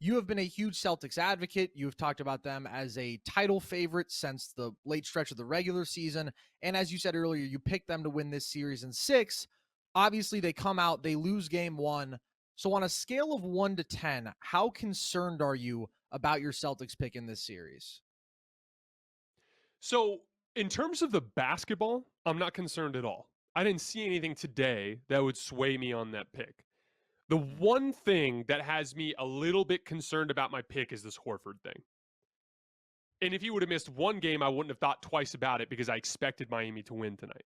You have been a huge Celtics advocate. You've talked about them as a title favorite since the late stretch of the regular season. And as you said earlier, you picked them to win this series in 6. Obviously, they come out, they lose game 1. So on a scale of 1 to 10, how concerned are you about your Celtics pick in this series? So in terms of the basketball, I'm not concerned at all. I didn't see anything today that would sway me on that pick. The one thing that has me a little bit concerned about my pick is this Horford thing. And if he would have missed one game, I wouldn't have thought twice about it because I expected Miami to win tonight.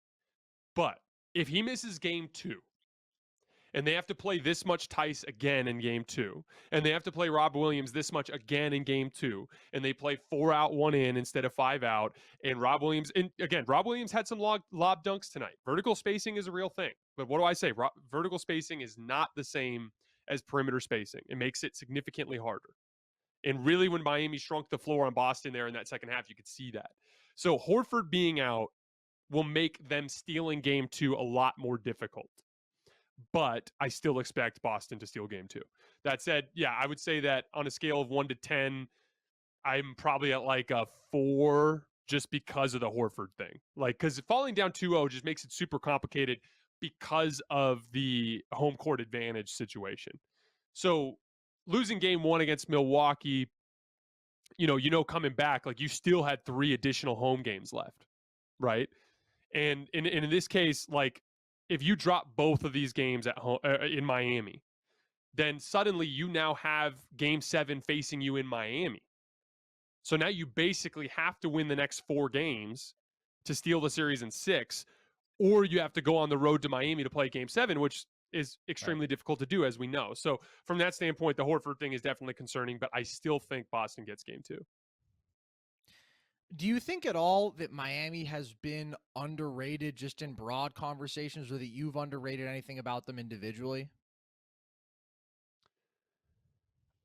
But if he misses game 2, and they have to play this much Tice again in game 2, and they have to play Rob Williams this much again in game 2, and they play 4 out, 1 in instead of 5 out, and Rob Williams had some lob dunks tonight. Vertical spacing is a real thing. But what do I say? Vertical spacing is not the same as perimeter spacing. It makes it significantly harder. And really, when Miami shrunk the floor on Boston there in that second half, you could see that. So Horford being out will make them stealing game 2 a lot more difficult. But I still expect Boston to steal game 2. That said, yeah, I would say that on a scale of 1 to 10, I'm probably at like a 4 just because of the Horford thing. Like, because falling down 2-0 just makes it super complicated because of the home court advantage situation. So losing game 1 against Milwaukee, coming back, like you still had 3 additional home games left, right? And in this case, like, if you drop both of these games at home in Miami, then suddenly you now have game 7 facing you in Miami. So now you basically have to win the next 4 games to steal the series in 6, or you have to go on the road to Miami to play game 7, which is extremely difficult to do, as we know. So from that standpoint, the Horford thing is definitely concerning, but I still think Boston gets game 2. Do you think at all that Miami has been underrated just in broad conversations, or that you've underrated anything about them individually?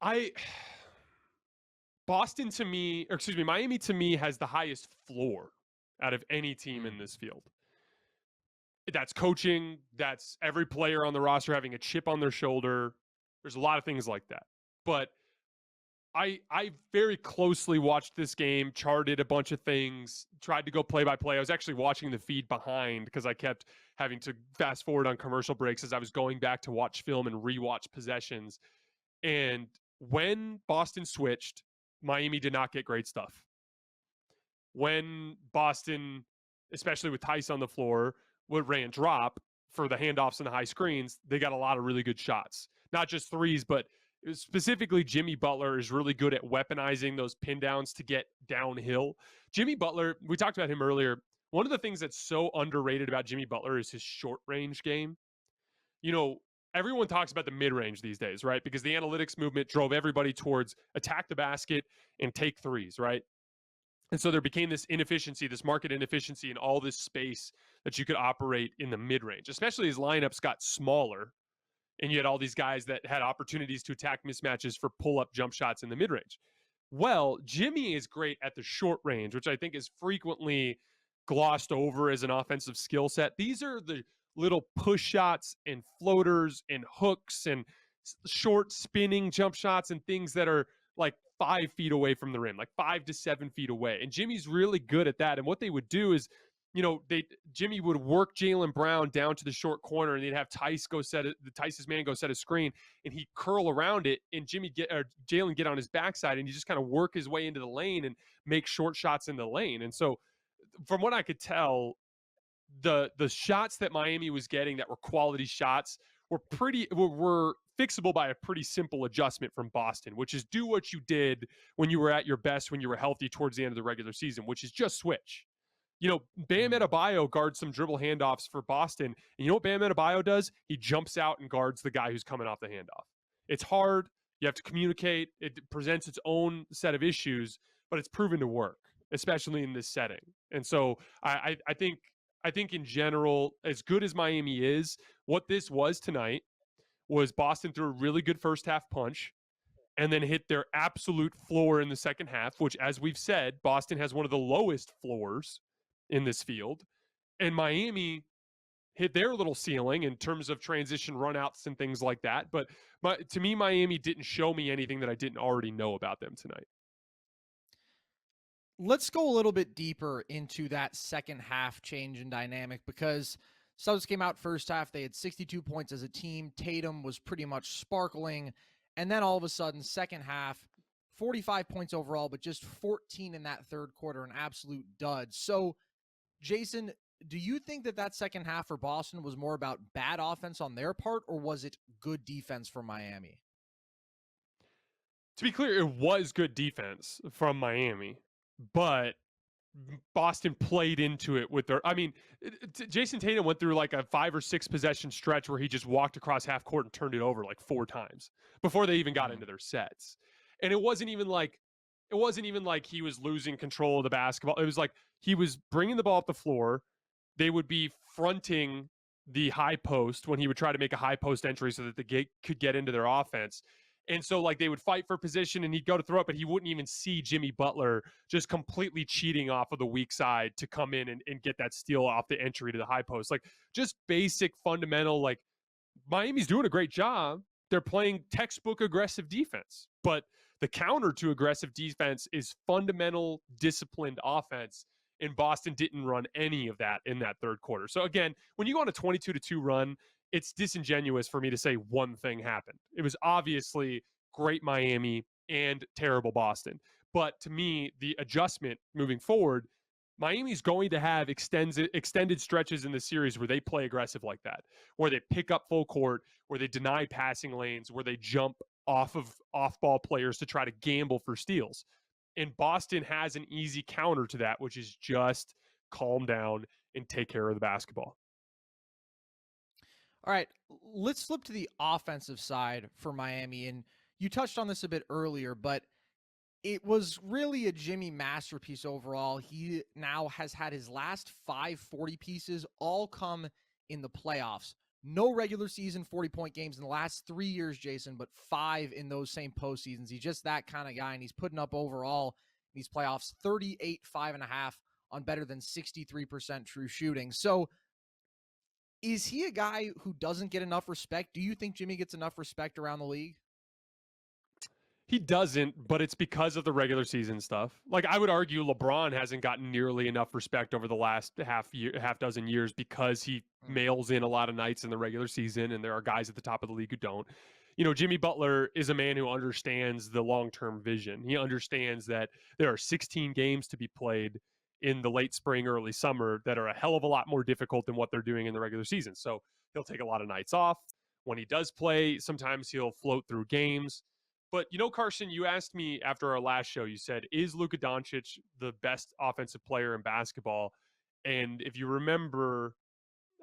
Miami to me has the highest floor out of any team in this field. That's coaching. That's every player on the roster having a chip on their shoulder. There's a lot of things like that. But I very closely watched this game, charted a bunch of things, tried to go play-by-play. I was actually watching the feed behind because I kept having to fast forward on commercial breaks as I was going back to watch film and rewatch possessions. And when Boston switched, Miami did not get great stuff. When Boston, especially with Tice on the floor, ran drop for the handoffs and the high screens, they got a lot of really good shots. Not just threes, but specifically Jimmy Butler is really good at weaponizing those pin downs to get downhill. Jimmy Butler, we talked about him earlier. One of the things that's so underrated about Jimmy Butler is his short range game. Everyone talks about the mid-range these days, right? Because the analytics movement drove everybody towards attack the basket and take threes, right? And so there became this inefficiency, this market inefficiency in all this space that you could operate in the mid-range, especially as lineups got smaller and you had all these guys that had opportunities to attack mismatches for pull-up jump shots in the mid-range. Well, Jimmy is great at the short range, which I think is frequently glossed over as an offensive skill set. These are the little push shots and floaters and hooks and short spinning jump shots and things that are like 5 feet away from the rim, like 5 to 7 feet away. And Jimmy's really good at that. And what they would do is, Jimmy would work Jaylen Brown down to the short corner, and they'd have Tice's man go set a screen, and he'd curl around it, and Jaylen get on his backside, and he just kind of work his way into the lane and make short shots in the lane. And so, from what I could tell, the shots that Miami was getting that were quality shots were fixable by a pretty simple adjustment from Boston, which is do what you did when you were at your best, when you were healthy towards the end of the regular season, which is just switch. Bam Adebayo guards some dribble handoffs for Boston. And you know what Bam Adebayo does? He jumps out and guards the guy who's coming off the handoff. It's hard. You have to communicate. It presents its own set of issues, but it's proven to work, especially in this setting. And so I think in general, as good as Miami is, what this was tonight was Boston threw a really good first half punch and then hit their absolute floor in the second half, which, as we've said, Boston has one of the lowest floors in this field. And Miami hit their little ceiling in terms of transition runouts and things like that. But to me, Miami didn't show me anything that I didn't already know about them tonight. Let's go a little bit deeper into that second half change in dynamic, because Celtics came out first half. They had 62 points as a team. Tatum was pretty much sparkling. And then all of a sudden, second half, 45 points overall, but just 14 in that third quarter, an absolute dud. So, Jayson, do you think that second half for Boston was more about bad offense on their part, or was it good defense from Miami? To be clear, it was good defense from Miami, but Boston played into it with their. I mean, Jayson Tatum went through like a 5 or 6 possession stretch where he just walked across half court and turned it over like 4 times before they even got into their sets. And it wasn't even like he was losing control of the basketball. It was like he was bringing the ball up the floor. They would be fronting the high post when he would try to make a high post entry so that the gate could get into their offense. And so, like, they would fight for position and he'd go to throw it, but he wouldn't even see Jimmy Butler just completely cheating off of the weak side to come in and get that steal off the entry to the high post. Like, just basic, fundamental, like, Miami's doing a great job. They're playing textbook aggressive defense, but the counter to aggressive defense is fundamental, disciplined offense. And Boston didn't run any of that in that third quarter. So again, when you go on a 22-2 run, it's disingenuous for me to say one thing happened. It was obviously great Miami and terrible Boston. But to me, the adjustment moving forward, Miami's going to have extended stretches in the series where they play aggressive like that, where they pick up full court, where they deny passing lanes, where they jump off of off-ball players to try to gamble for steals. And Boston has an easy counter to that, which is just calm down and take care of the basketball. All right, let's flip to the offensive side for Miami. And you touched on this a bit earlier, but it was really a Jimmy masterpiece overall. He now has had his last 5 40 pieces all come in the playoffs. No regular season 40-point games in the last 3 years, Jayson, but 5 in those same postseasons. He's just that kind of guy, and he's putting up overall in these playoffs 38, 5.5 on better than 63% true shooting. So is he a guy who doesn't get enough respect? Do you think Jimmy gets enough respect around the league? He doesn't, but it's because of the regular season stuff. Like, I would argue LeBron hasn't gotten nearly enough respect over the last half dozen years because he mails in a lot of nights in the regular season, and there are guys at the top of the league who don't. You know, Jimmy Butler is a man who understands the long-term vision. He understands that there are 16 games to be played in the late spring, early summer that are a hell of a lot more difficult than what they're doing in the regular season. So he'll take a lot of nights off. When he does play, sometimes he'll float through games. But, you know, Carson, you asked me after our last show, you said, is Luka Doncic the best offensive player in basketball? And if you remember,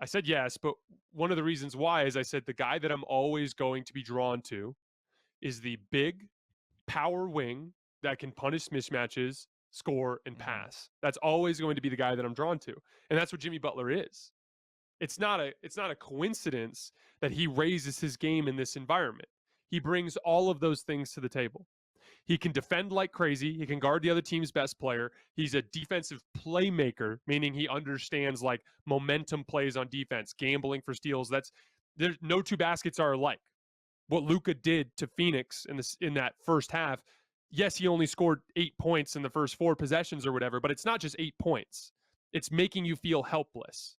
I said yes, but one of the reasons why is I said the guy that I'm always going to be drawn to is the big power wing that can punish mismatches, score, and pass. That's always going to be the guy that I'm drawn to. And that's what Jimmy Butler is. It's not a coincidence that he raises his game in this environment. He brings all of those things to the table. He can defend like crazy. He can guard the other team's best player. He's a defensive playmaker, meaning he understands like momentum plays on defense, gambling for steals. There's no 2 baskets are alike. What Luka did to Phoenix in that first half, yes, he only scored 8 points in the first 4 possessions or whatever, but it's not just 8 points. It's making you feel helpless.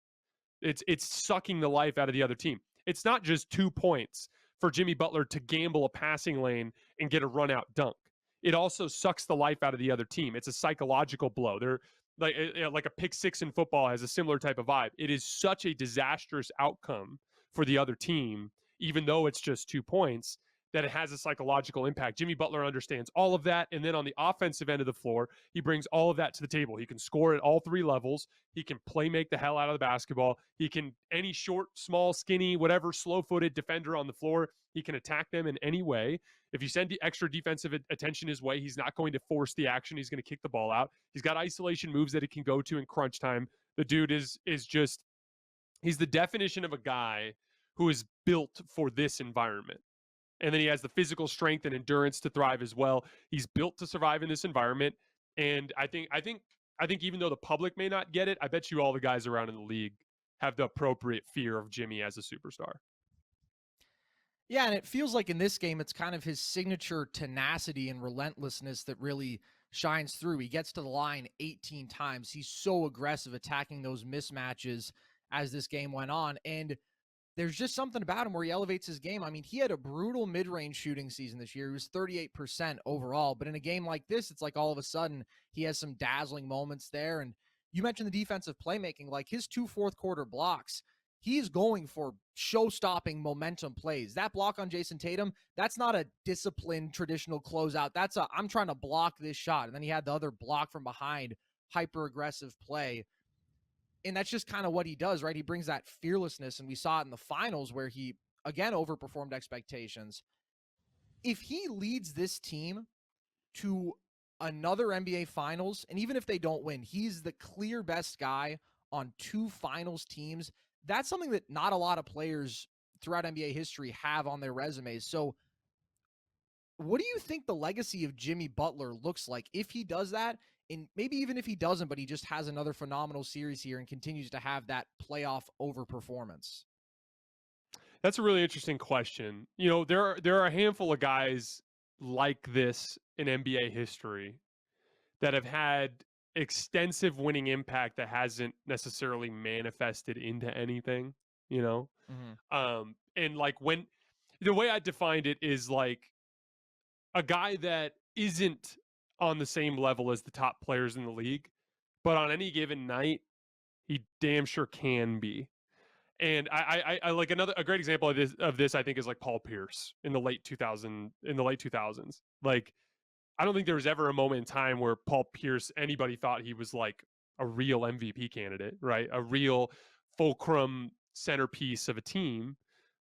It's sucking the life out of the other team. It's not just 2 points for Jimmy Butler to gamble a passing lane and get a run out dunk. It also sucks the life out of the other team. It's a psychological blow. They're like a pick 6 in football has a similar type of vibe. It is such a disastrous outcome for the other team, even though it's just 2 points, that it has a psychological impact. Jimmy Butler understands all of that. And then on the offensive end of the floor, he brings all of that to the table. He can score at all 3 levels. He can play make the hell out of the basketball. He can, any short, small, skinny, whatever, slow-footed defender on the floor, he can attack them in any way. If you send the extra defensive attention his way, he's not going to force the action. He's going to kick the ball out. He's got isolation moves that he can go to in crunch time. The dude is just, he's the definition of a guy who is built for this environment. And then he has the physical strength and endurance to thrive as well. He's built to survive in this environment. And I think even though the public may not get it, I bet you all the guys around in the league have the appropriate fear of Jimmy as a superstar. Yeah, and it feels like in this game, it's kind of his signature tenacity and relentlessness that really shines through. He gets to the line 18 times. He's so aggressive attacking those mismatches as this game went on. And there's just something about him where he elevates his game. I mean, he had a brutal mid-range shooting season this year. He was 38% overall. But in a game like this, it's like all of a sudden he has some dazzling moments there. And you mentioned the defensive playmaking, like his 2 fourth quarter blocks. He's going for show-stopping momentum plays. That block on Jayson Tatum, that's not a disciplined traditional closeout. That's a, I'm trying to block this shot. And then he had the other block from behind, hyper-aggressive play. And that's just kind of what he does, right? He brings that fearlessness, and we saw it in the finals where he, again, overperformed expectations. If he leads this team to another NBA Finals, and even if they don't win, he's the clear best guy on 2 finals teams. That's something that not a lot of players throughout NBA history have on their resumes. So what do you think the legacy of Jimmy Butler looks like if he does that? And maybe even if he doesn't, but he just has another phenomenal series here and continues to have that playoff overperformance. That's a really interesting question. You know, there are a handful of guys like this in NBA history that have had extensive winning impact that hasn't necessarily manifested into anything, you know? And like when the way I defined it is like a guy that isn't on the same level as the top players in the league, but on any given night, he damn sure can be. And I like a great example of this I think is like Paul Pierce in the late 2000s. Like I don't think there was ever a moment in time where Paul Pierce anybody thought he was like a real MVP candidate, right? A real fulcrum centerpiece of a team.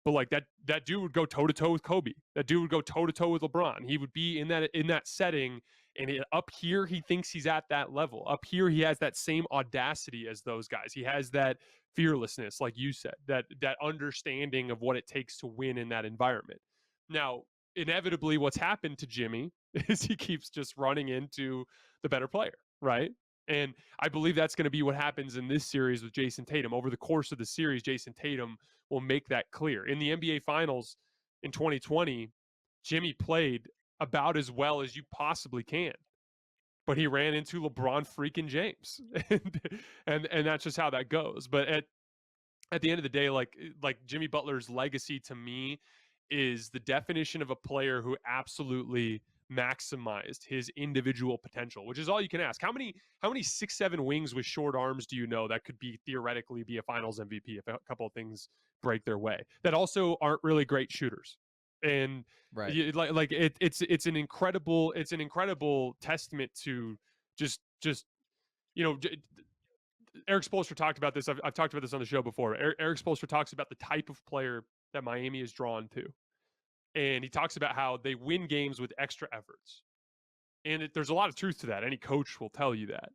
But like that dude would go toe to toe with Kobe. That dude would go toe to toe with LeBron. He would be in that setting, and up here he thinks he's at that level. Up here he has that same audacity as those guys. He has that fearlessness, like you said, that understanding of what it takes to win in that environment. Now, inevitably, what's happened to Jimmy is he keeps just running into the better player, right? And I believe that's going to be what happens in this series with Jayson Tatum. Over the course of the series, Jayson Tatum will make that clear. In the NBA Finals in 2020, Jimmy played about as well as you possibly can, but he ran into LeBron freaking James, and that's just how that goes. But at the end of the day, like Jimmy Butler's legacy to me is the definition of a player who absolutely maximized his individual potential, which is all you can ask. How many 6'7" wings with short arms do you know that could be theoretically be a finals MVP if a couple of things break their way, that also aren't really great shooters? And Right. it's an incredible testament to just you know Eric Spoelstra talked about this. I've talked about this on the show before. Eric Spoelstra talks about the type of player that Miami is drawn to. And he talks about how they win games with extra efforts. And there's a lot of truth to that. Any coach will tell you that.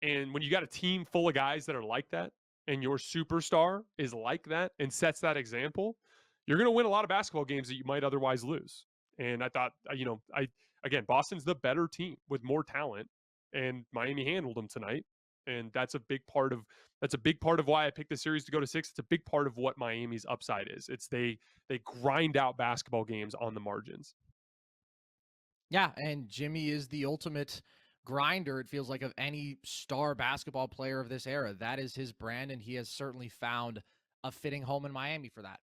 And when you got a team full of guys that are like that, and your superstar is like that and sets that example, you're going to win a lot of basketball games that you might otherwise lose. And I thought, again, Boston's the better team with more talent, and Miami handled them tonight. And that's a big part of why I picked the series to go to 6. It's a big part of what Miami's upside is. It's they grind out basketball games on the margins. Yeah, and Jimmy is the ultimate grinder, it feels like, of any star basketball player of this era. That is his brand, and he has certainly found a fitting home in Miami for that.